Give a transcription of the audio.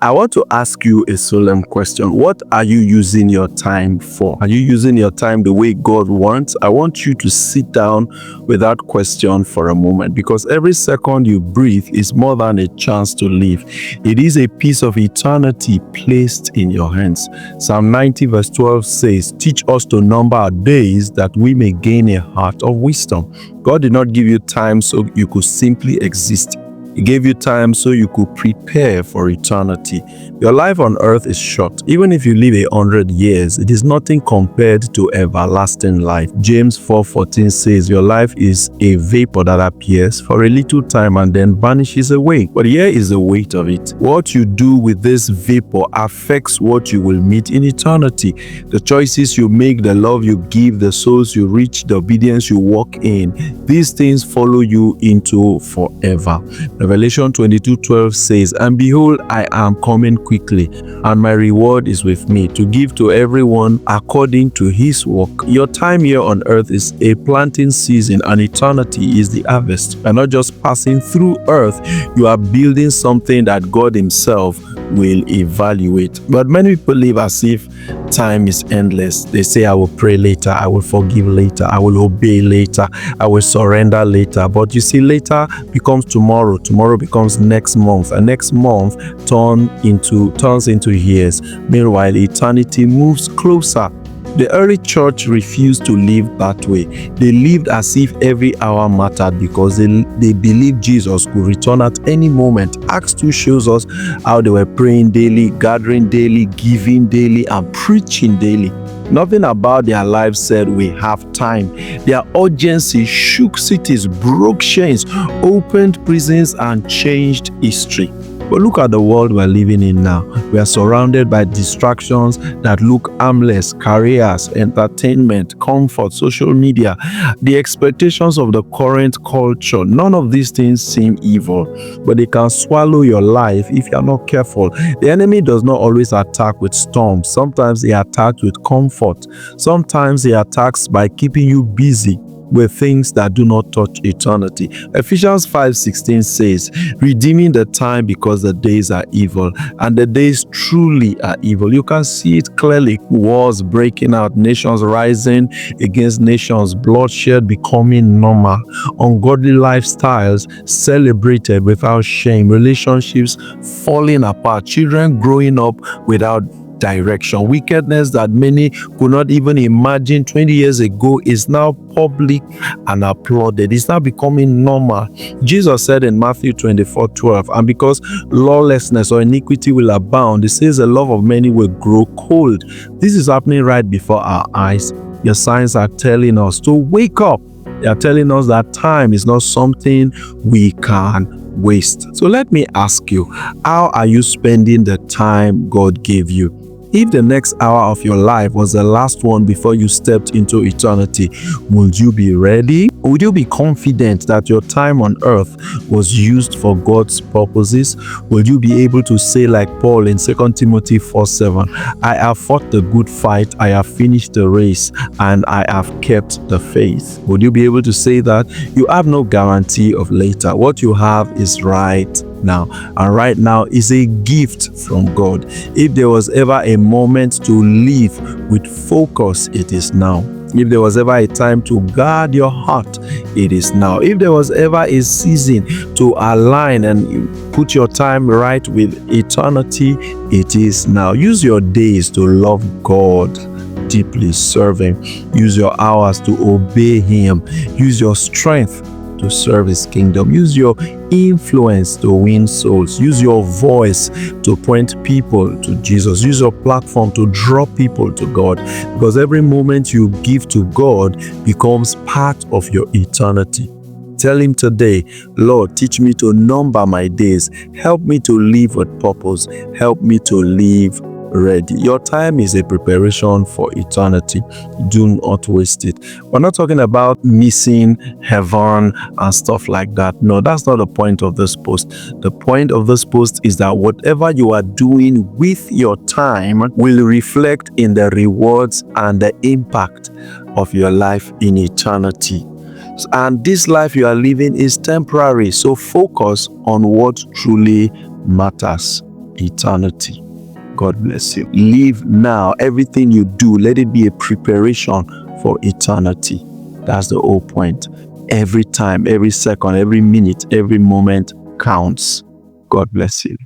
I want to ask you a solemn question. What are you using your time for? Are you using your time the way God wants? I want you to sit down with that question for a moment, because every second you breathe is more than a chance to live. It is a piece of eternity placed in your hands. Psalm 90 verse 12 says, "Teach us to number our days that we may gain a heart of wisdom." God did not give you time so you could simply exist. He gave you time so you could prepare for eternity. Your life on earth is short. Even if you live 100 years, it is nothing compared to everlasting life. James 4:14 says, "Your life is a vapor that appears for a little time and then vanishes away." But here is the weight of it. What you do with this vapor affects what you will meet in eternity. The choices you make, the love you give, the souls you reach, the obedience you walk in, these things follow you into forever. Revelation 22:12 says, "And behold, I am coming quickly, and my reward is with me, to give to everyone according to his work." Your time here on earth is a planting season, and eternity is the harvest. You're not just passing through earth, you are building something that God himself will evaluate. But many people live as if time is endless. They say, "I will pray later, I will forgive later, I will obey later, I will surrender later." But you see, later becomes tomorrow, tomorrow becomes next month, and next month turns into years. Meanwhile, eternity moves closer. The early church refused to live that way. They lived as if every hour mattered, because they believed Jesus could return at any moment. Acts 2 shows us how they were praying daily, gathering daily, giving daily, and preaching daily. Nothing about their lives said, "We have time." Their urgency shook cities, broke chains, opened prisons, and changed history. But look at the world we're living in now. We are surrounded by distractions that look harmless: careers, entertainment, comfort, social media, the expectations of the current culture. None of these things seem evil, but they can swallow your life if you're not careful. The enemy does not always attack with storms. Sometimes he attacks with comfort. Sometimes he attacks by keeping you busy with things that do not touch eternity. Ephesians 5:16 says, "Redeeming the time, because the days are evil." And the days truly are evil. You can see it clearly. Wars breaking out, nations rising against nations, bloodshed becoming normal, ungodly lifestyles celebrated without shame, relationships falling apart, children growing up without direction. Wickedness that many could not even imagine 20 years ago is now public and applauded. It's now becoming normal. Jesus said in Matthew 24:12, "And because lawlessness or iniquity will abound," it says, "the love of many will grow cold." This is happening right before our eyes. Your signs are telling us to wake up. They are telling us that time is not something we can waste. So let me ask you, how are you spending the time God gave you? If the next hour of your life was the last one before you stepped into eternity, would you be ready? Would you be confident that your time on earth was used for God's purposes? Will you be able to say like Paul in 2 Timothy 4:7, "I have fought the good fight, I have finished the race, and I have kept the faith"? Would you be able to say that? You have no guarantee of later. What you have is right now, and right now is a gift from God. If there was ever a moment to live with focus, it is now. If there was ever a time to guard your heart, it is now. If there was ever a season to align and put your time right with eternity, it is now. Use your days to love God deeply, serve Him. Use your hours to obey Him. Use your strength to serve His kingdom. Use your influence to win souls. Use your voice to point people to Jesus. Use your platform to draw people to God, because every moment you give to God becomes part of your eternity. Tell Him today, "Lord, teach me to number my days. Help me to live with purpose. Help me to live ready." Your time is a preparation for eternity. Do not waste it. We're not talking about missing heaven and stuff like that. No, that's not the point of this post. The point of this post is that whatever you are doing with your time will reflect in the rewards and the impact of your life in eternity. And this life you are living is temporary, so focus on what truly matters. eternity. God bless you. Live now. Everything you do, let it be a preparation for eternity. That's the whole point. Every time, every second, every minute, every moment counts. God bless you.